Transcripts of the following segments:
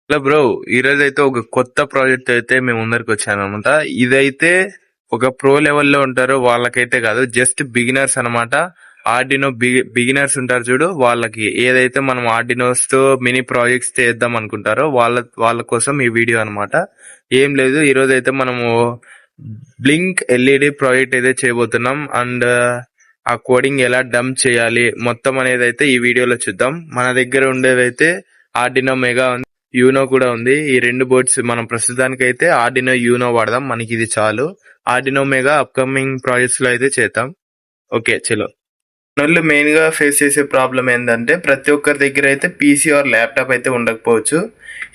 Hello bro, ఈరోజు అయితే ఒక కొత్త ప్రాజెక్ట్ అయితే మేము ముందరికి వచ్చాను అనమాట. ఇదైతే ఒక ప్రో లెవెల్లో ఉంటారు వాళ్ళకైతే కాదు, జస్ట్ బిగినర్స్ అనమాట. ఆర్డినో బిగినర్స్ ఉంటారు చూడు, వాళ్ళకి ఏదైతే మనం ఆర్డినోస్ తో మినీ ప్రాజెక్ట్స్ చేద్దాం అనుకుంటారో వాళ్ళ కోసం ఈ వీడియో అనమాట. ఏం లేదు, ఈ రోజు అయితే మనము బ్లింక్ ఎల్ఈడి ప్రాజెక్ట్ అయితే చేయబోతున్నాం. అండ్ ఆ కోడింగ్ ఎలా డంప్ చేయాలి మొత్తం అనేది అయితే ఈ వీడియోలో చూద్దాం. మన దగ్గర ఉండేదైతే ఆర్డినో మెగా యూనో కూడా ఉంది. ఈ రెండు బోర్డ్స్ మనం ప్రస్తుతానికి అయితే ఆర్డినో యూనో వాడదాం, మనకి ఇది చాలు. ఆర్డినో మెగా అప్కమింగ్ ప్రాజెక్ట్స్ లో అయితే చేద్దాం. ఓకే చలో. వాళ్ళు మెయిన్ గా ఫేస్ చేసే ప్రాబ్లం ఏంటంటే ప్రతి ఒక్కరి దగ్గర అయితే పీసీ ఆర్ ల్యాప్టాప్ అయితే ఉండకపోవచ్చు.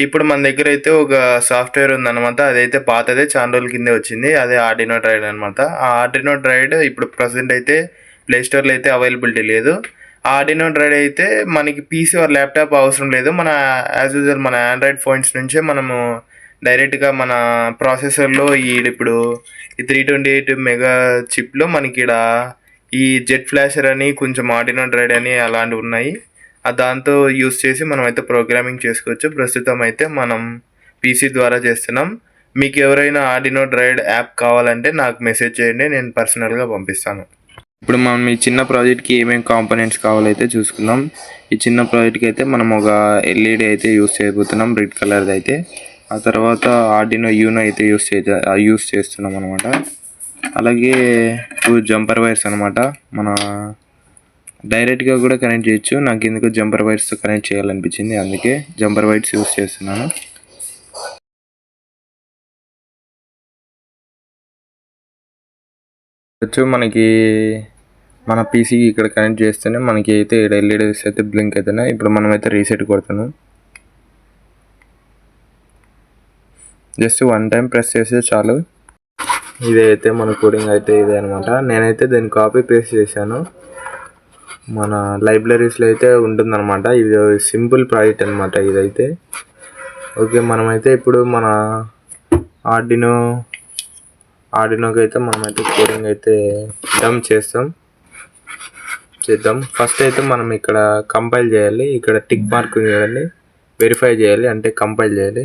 ఇప్పుడు మన దగ్గర అయితే ఒక సాఫ్ట్వేర్ ఉందన్నమాట, అదైతే పాతదే, చాలా రోజుల కిందే వచ్చింది. అదే ఆర్డినో డ్రైడ్ అనమాట. ఆ ఆర్డినో డ్రైడ్ ఇప్పుడు ప్రజెంట్ అయితే ప్లే స్టోర్ లో అయితే అవైలబిలిటీ లేదు. ఆర్డినో డ్రైడ్ అయితే మనకి పీసీ ఆర్ ల్యాప్టాప్ అవసరం లేదు. మన యాజ్ యూజువల్ మన ఆండ్రాయిడ్ ఫోన్స్ నుంచే మనము డైరెక్ట్గా మన ప్రాసెసర్లో ఇప్పుడు ఈ 328 మెగా చిప్లో మనకి ఈ జెట్ ఫ్లాషర్ అని కొంచెం ఆర్డినో డ్రైడ్ అని అలాంటివి ఉన్నాయి. దాంతో యూస్ చేసి మనం అయితే ప్రోగ్రామింగ్ చేసుకోవచ్చు. ప్రస్తుతం అయితే మనం పీసీ ద్వారా చేస్తున్నాం. మీకు ఎవరైనా ఆర్డినో డ్రైడ్ యాప్ కావాలంటే నాకు మెసేజ్ చేయండి, నేను పర్సనల్గా పంపిస్తాను. ఇప్పుడు మనం ఈ చిన్న ప్రాజెక్ట్కి ఏమేమి కాంపోనెంట్స్ కావాలైతే చూసుకుందాం. ఈ చిన్న ప్రాజెక్ట్కి అయితే మనం ఒక ఎల్ఈడి అయితే యూస్ చేయబోతున్నాం, రెడ్ కలర్ది అయితే. ఆ తర్వాత ఆర్డినో యూనో అయితే యూస్ చేస్తున్నాం అనమాట. అలాగే 2 జంపర్ వైర్స్ అనమాట. మన డైరెక్ట్గా కూడా కనెక్ట్ చేయొచ్చు, నాకు ఎందుకు జంపర్ వైర్స్తో కనెక్ట్ చేయాలనిపించింది, అందుకే జంపర్ వైర్స్ యూస్ చేస్తున్నాను. మనకి మన పీసీకి ఇక్కడ కనెక్ట్ చేస్తేనే మనకి అయితే ఎల్ఈడీస్ అయితే బ్లింక్ అవుతున్నాయి. ఇప్పుడు మనం అయితే రీసెట్ కొడతాను. జస్ట్ 1 టైం ప్రెస్ చేస్తే చాలు. ఇదైతే మన కోడింగ్ అయితే ఇదే అనమాట. నేనైతే దీన్ని కాపీ పేస్ట్ చేశాను, మన లైబ్రరీస్లో అయితే ఉంటుందన్నమాట. ఇది సింపుల్ ప్రాజెక్ట్ అనమాట ఇదైతే. ఓకే, మనమైతే ఇప్పుడు మన ఆర్డినోకి అయితే మనమైతే కోడింగ్ అయితే డంప్ చేద్దాం. ఫస్ట్ అయితే మనం ఇక్కడ కంపైల్ చేయాలి. ఇక్కడ టిక్ మార్క్ చేయాలి, వెరిఫై చేయాలి, అంటే కంపైల్ చేయాలి.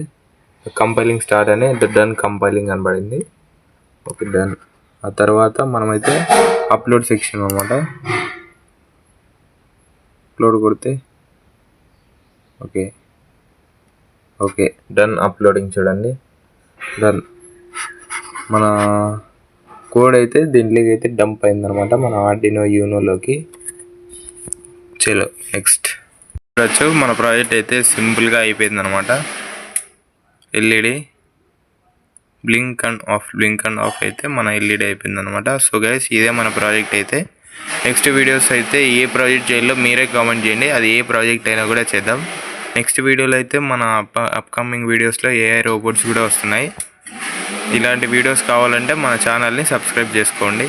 కంపైలింగ్ స్టార్ట్ అని డన్ కంపైలింగ్ అనబడింది. Okay done. ఆ తర్వాత మనమైతే అప్లోడ్ సెక్షన్ అనమాట, అప్లోడ్ కొడితే ఓకే డన్ అప్లోడింగ్. చూడండి డన్. మన కోడ్ అయితే దీంట్లోకి అయితే డంప్ అయిందనమాట మన ఆర్డినో యూనోలోకి. చలో నెక్స్ట్ చూడొచ్చు, మన ప్రాజెక్ట్ అయితే సింపుల్గా అయిపోయింది అనమాట. ఎల్ఈడి బ్లింక్ అండ్ ఆఫ్ అయితే మన ఎల్ఈడి అయిపోయింది అనమాట. సో గైస్, ఇదే మన ప్రాజెక్ట్ అయితే. నెక్స్ట్ వీడియోస్ అయితే ఏ ప్రాజెక్ట్ చేయాలో మీరే కామెంట్ చేయండి, అది ఏ ప్రాజెక్ట్ అయినా కూడా చేద్దాం. నెక్స్ట్ వీడియోలో అయితే మన అప్కమింగ్ వీడియోస్లో ఏఐ రోబోట్స్ కూడా వస్తున్నాయి. ఇలాంటి వీడియోస్ కావాలంటే మన ఛానల్ని సబ్స్క్రైబ్ చేసుకోండి.